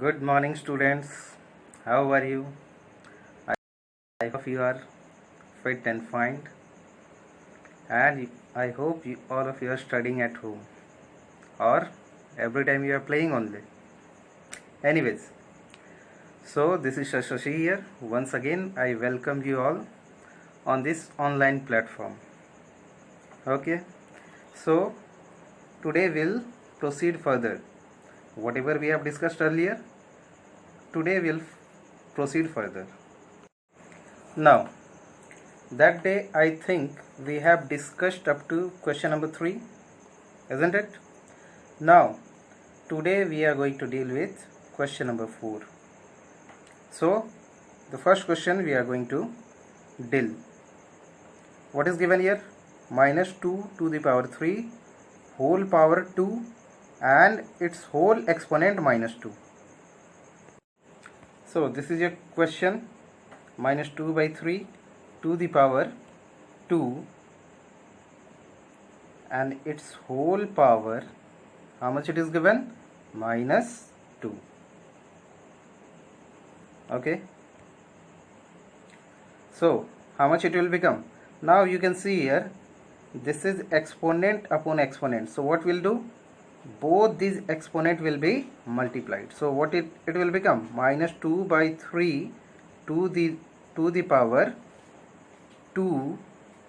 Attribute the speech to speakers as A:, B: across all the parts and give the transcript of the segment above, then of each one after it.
A: Good morning, students. How are you? I hope you are fit and fine, and I hope all of you are studying at home or every time you are playing only. Anyways, so this is Shashi here. Once again, I welcome you all on this online platform. Okay, so today we'll proceed further. Whatever we have discussed earlier, today we'll proceed further. Now, that day I think we have discussed up to question number 3, isn't it? Now, today we are going to deal with question number 4. So, the first question we are going to deal. What is given here? Minus 2 to the power 3 whole power 2 and its whole exponent minus 2. So, this is your question. Minus 2 by 3 to the power 2 and its whole power, how much it is given? Minus 2. Okay. So, how much it will become? Now you can see here, this is exponent upon exponent. So, what we'll do? Both these exponent will be multiplied. So, what it will become? Minus 2 by 3 to the power 2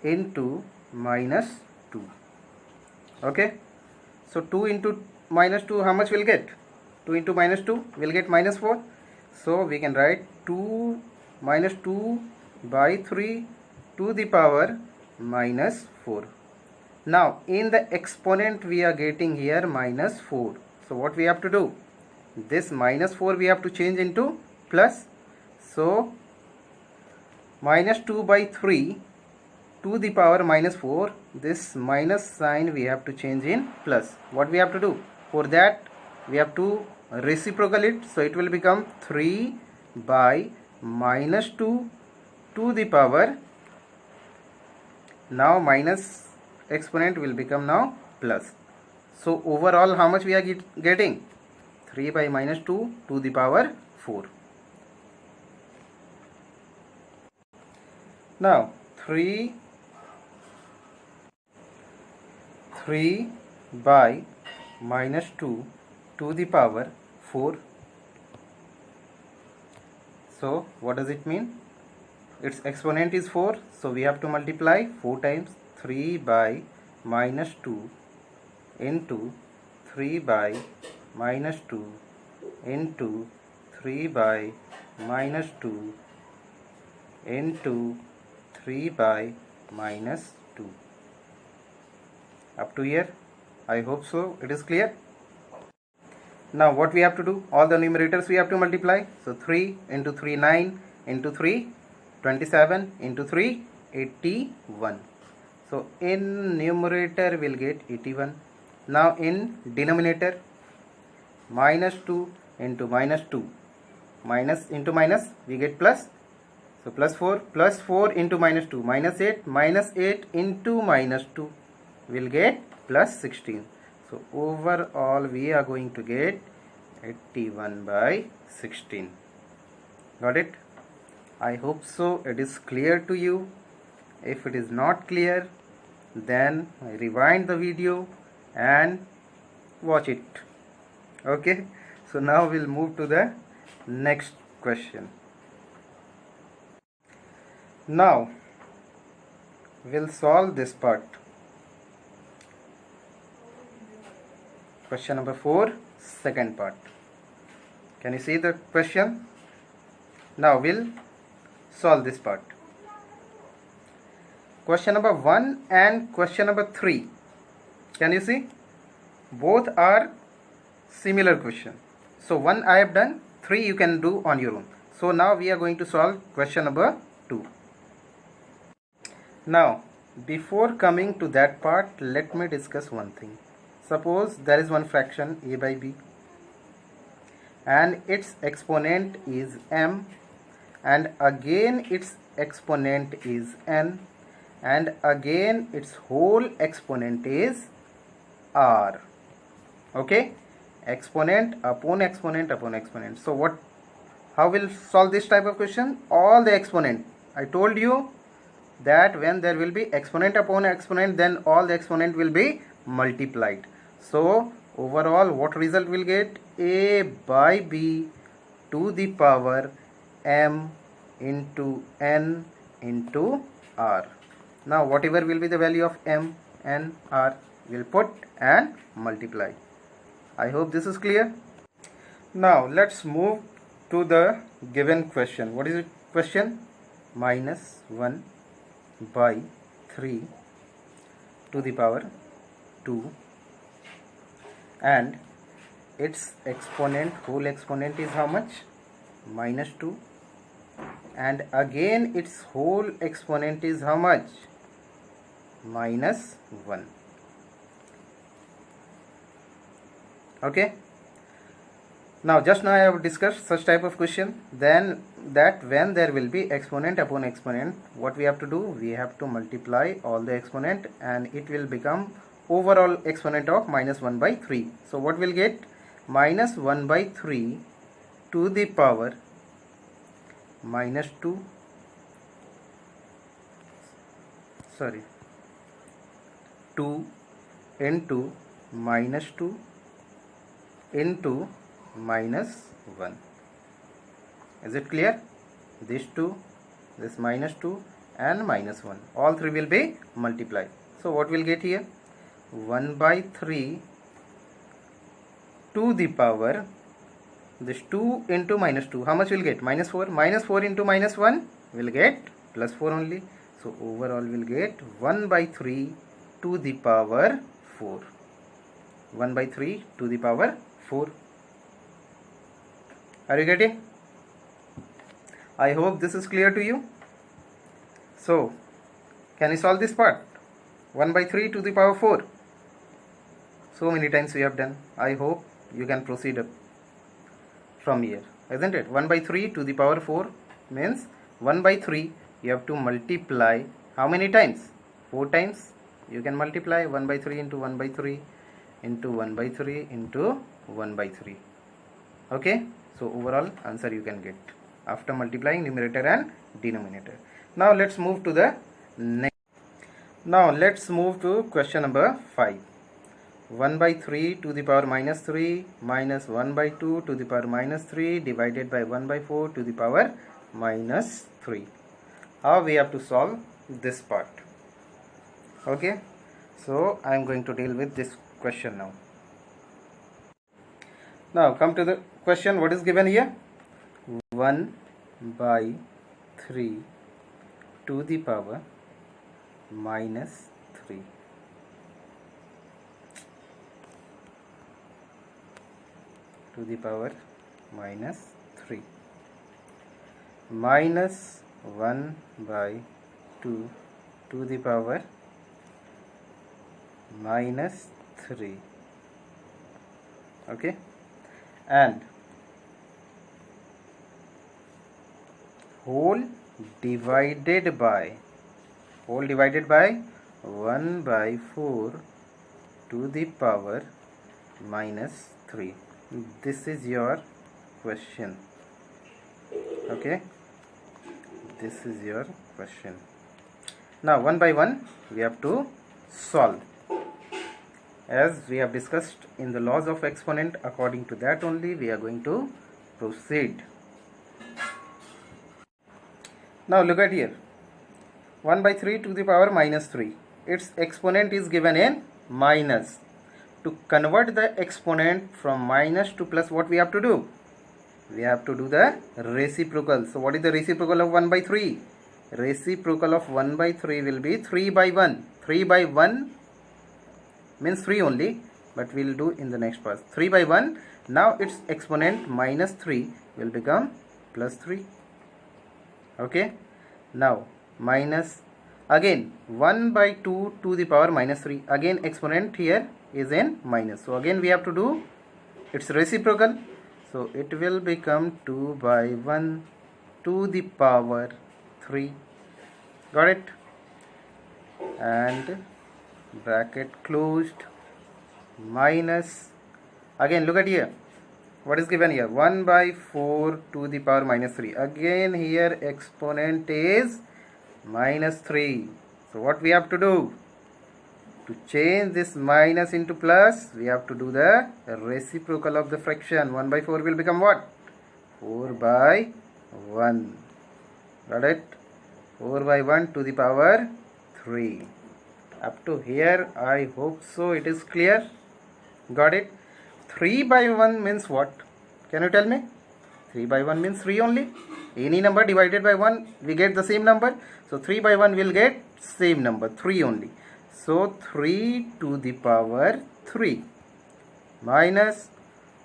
A: into minus 2. Okay, so 2 into minus 2, how much will get? 2 into minus 2 will get minus 4. So we can write 2 minus 2 by 3 to the power minus 4. Now in the exponent we are getting here minus 4. So what we have to do? This minus 4 we have to change into plus. So minus 2 by 3 to the power minus 4, this minus sign we have to change in plus. What we have to do? For that we have to reciprocal it. So it will become 3 by minus 2 to the power. Now minus exponent will become now plus. So overall how much we are getting? 3 by minus 2 to the power 4. Now 3 by minus 2 to the power 4. So what does it mean? Its exponent is 4, so we have to multiply 4 times. 3 by minus 2 into 3 by minus 2 into 3 by minus 2 into 3 by minus 2. Up to here, I hope so it is clear. Now what we have to do? All the numerators we have to multiply. So 3 into 3 9 into 3 27 into 3 81. So in numerator we'll get 81. Now in denominator, minus 2 into minus 2, minus into minus we get plus. So plus 4 into minus 2, minus 8 into minus 2 will get plus 16. So overall we are going to get 81 by 16. Got it? I hope so it is clear to you. If it is not clear, then rewind the video and watch it. Okay, so now we'll move to the next question. Now we'll solve this part. Question number 4, second part. Can you see the question? Now we'll solve this part. Question number 1 and question number 3. Can you see? Both are similar question. So 1 I have done, 3 you can do on your own. So now we are going to solve question number 2. Now before coming to that part, let me discuss one thing. Suppose there is one fraction a by b and its exponent is m, and again its exponent is n, and again its whole exponent is r. Okay, exponent upon exponent upon exponent. So what, how will solve this type of question? All the exponent, I told you that when there will be exponent upon exponent, then all the exponent will be multiplied. So overall what result will get? A by b to the power m into n into r. Now whatever will be the value of m, n, r, will put and multiply. I hope this is clear. Now let's move to the given question. What is the question? Minus 1 by 3 to the power 2, and its exponent, whole exponent, is how much? Minus 2, and again its whole exponent is how much? Minus 1. Okay, now just now I have discussed such type of question, then that when there will be exponent upon exponent, what we have to do? We have to multiply all the exponent and it will become overall exponent of minus 1 by 3. So what will get? Minus 1 by 3 to the power minus 2, sorry, 2 into minus 2 into minus 1. Is it clear? This 2, this minus 2 and minus 1, all three will be multiplied. So what will get here? 1 by 3 to the power, this 2 into minus 2, how much will get? Minus 4. Minus 4 into minus 1 will get plus 4 only. So overall will get 1 by 3 to the power 4. 1 by 3 to the power 4. Are you getting? I hope this is clear to you. So can you solve this part? 1 by 3 to the power 4. So many times we have done. I hope you can proceed up from here, isn't it? 1 by 3 to the power 4 means 1 by 3 you have to multiply how many times? 4 times. You can multiply 1 by 3 into 1 by 3 into 1 by 3 into 1 by 3. Okay, so overall answer you can get after multiplying numerator and denominator. Now let's move to the next. Now let's move to question number 5. 1 by 3 to the power minus 3 minus 1 by 2 to the power minus 3 divided by 1 by 4 to the power minus 3. How we have to solve this part? Okay, so I am going to deal with this question now. Now come to the question. What is given here? 1 by 3 to the power minus 3. To the power minus 3 minus 1 by 2 to the power minus 3. Okay, and whole divided by 1 by 4 to the power minus 3. This is your question. Okay, this is your question. Now one by one we have to solve, as we have discussed in the laws of exponent. According to that only we are going to proceed. Now look at here. 1 by 3 to the power minus 3. Its exponent is given in minus. To convert the exponent from minus to plus, what we have to do? We have to do the reciprocal. So what is the reciprocal of 1 by 3? Reciprocal of 1 by 3 will be 3 by 1. 3 by 1 means 3 only, but we will do in the next part. 3 by 1. Now its exponent minus 3 will become plus 3. Okay, now minus again 1 by 2 to the power minus 3. Again exponent here is in minus, so again we have to do its reciprocal. So it will become 2 by 1 to the power 3. Got it? And bracket closed minus Again look at here, what is given here? 1 by 4 to the power minus 3. Again here exponent is minus 3. So what we have to do? To change this minus into plus, we have to do the reciprocal of the fraction. 1 by 4 will become what? 4 by 1. Got it? 4 by 1 to the power 3. Up to here, I hope so it is clear. Got it? 3 by 1 means what? Can you tell me? 3 by 1 means 3 only. Any number divided by 1, we get the same number. So 3 by 1 will get same number, 3 only. So 3 to the power 3 minus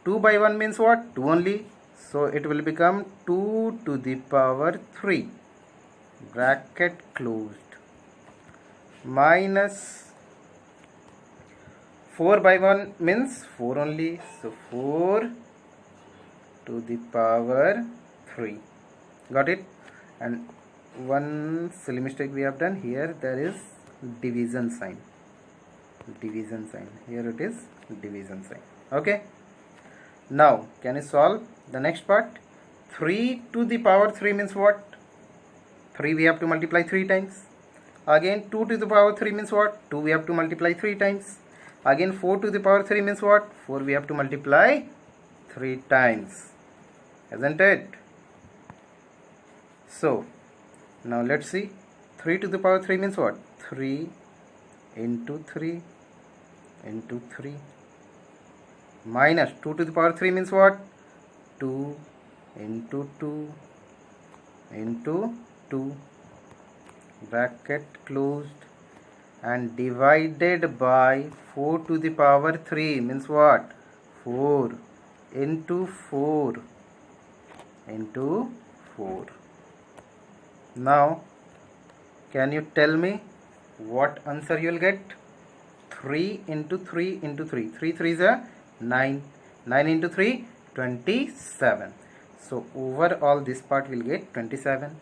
A: 2 by 1 means what? 2 only. So it will become 2 to the power 3 bracket closed minus 4 by 1 means 4 only. So 4 to the power 3. Got it? And one silly mistake we have done here, there is division sign. Here it is division sign. Okay, now can you solve the next part? 3 to the power 3 means what? 3 we have to multiply 3 times. Again 2 to the power 3 means what? 2 we have to multiply 3 times. Again 4 to the power 3 means what? 4 we have to multiply 3 times, isn't it? So now let's see. 3 to the power 3 means what? 3 into 3 into 3 minus 2 to the power 3 means what? 2 into 2 into 2 bracket closed and divided by 4 to the power 3 means what? 4 into 4 into 4. Now can you tell me what answer you will get? 3 into 3 into 3. 3 3s are 9. 9 into 3, 27. So overall this part will get 27.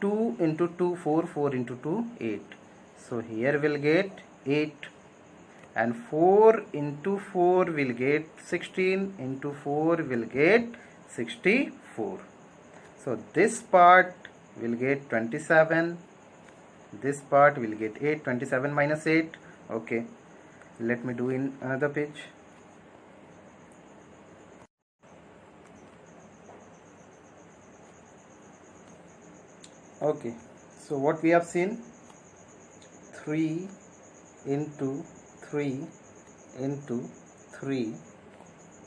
A: 2 into 2, 4. 4 into 2, 8. So here will get 8. And 4 into 4 will get 16. Into 4 will get 64. So this part will get 27. This part will get 8. 27 minus 8. Okay, let me do in another page. Okay, so what we have seen, 3 into 3 into 3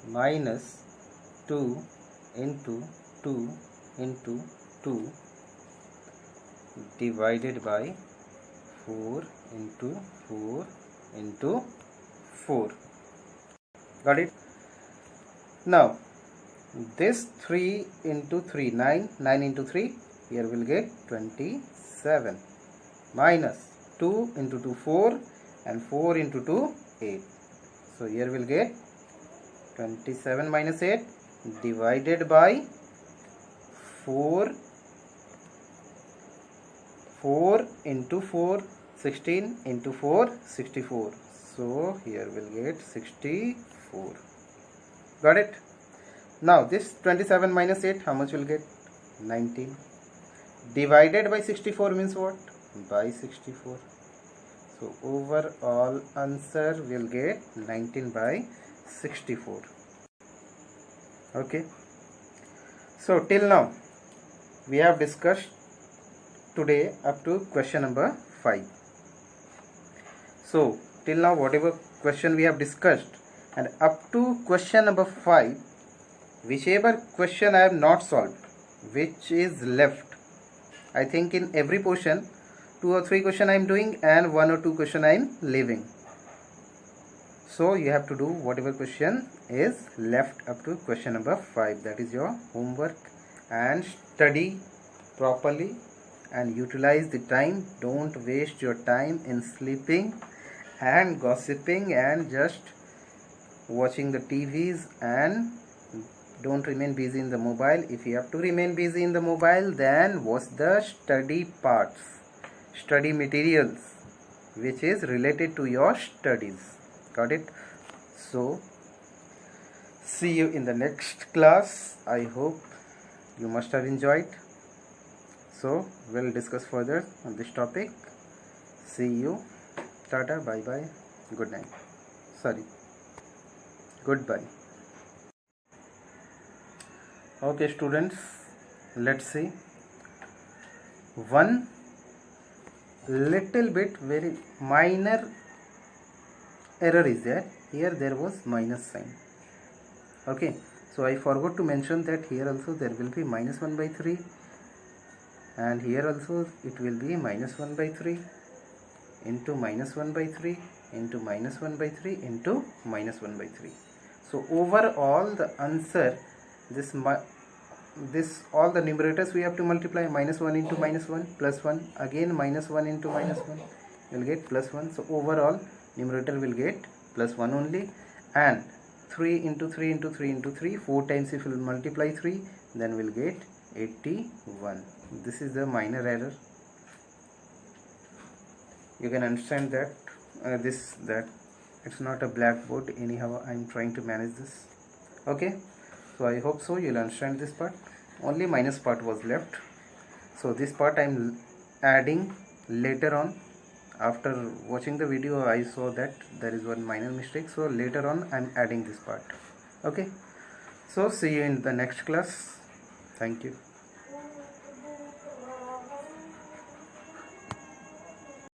A: minus 2 into 2 into 2 divided by 4 into 4 into 4. Got it? Now this 3 into 3, 9. 9 into 3, here will get 27 minus 2 into 2, 4, and 4 into 2, 8. So here will get 27 minus 8 divided by 4 into 4, 16 into 4, 64. So here will get 64. Got it? Now this 27 minus 8, how much will get? 19. Divided by 64 means what? By 64. So overall answer will get 19 by 64. Okay. So till now we have discussed today up to question number 5. So till now whatever question we have discussed, and up to question number 5, whichever question I have not solved, which is left, I think in every portion 2 or 3 question I am doing and 1 or 2 question I am leaving. So you have to do whatever question is left up to question number 5. That is your homework, and study properly and utilize the time. Don't waste your time in sleeping and gossiping and just watching the TVs, and don't remain busy in the mobile. If you have to remain busy in the mobile, then watch the study parts, study materials which is related to your studies. Got it? So See you in the next class. I hope you must have enjoyed. So we'll discuss further on this topic. See you. Tata, bye bye, good night. Sorry, goodbye. Okay students, let's see. One little bit very minor error is there. Here there was minus sign. Okay, so I forgot to mention that here also there will be minus 1 by 3, and here also it will be minus 1 by 3 into minus 1 by 3 into minus 1 by 3 into minus 1 by 3. So overall the answer, this all the numerators we have to multiply. Minus 1 into minus 1 plus 1, again minus 1 into minus 1, you will get plus 1. So overall numerator will get plus 1 only, and 3 into 3 into 3 into 3, 4 times if you will multiply 3, then we'll get 81. This is the minor error. You can understand that that it's not a blackboard. Anyhow, I'm trying to manage this. Okay, so I hope so you'll understand this part. Only minus part was left, so this part I'm adding later on. After watching the video, I saw that there is one minor mistake, so later on I'm adding this part. Okay, so see you in the next class. Thank you.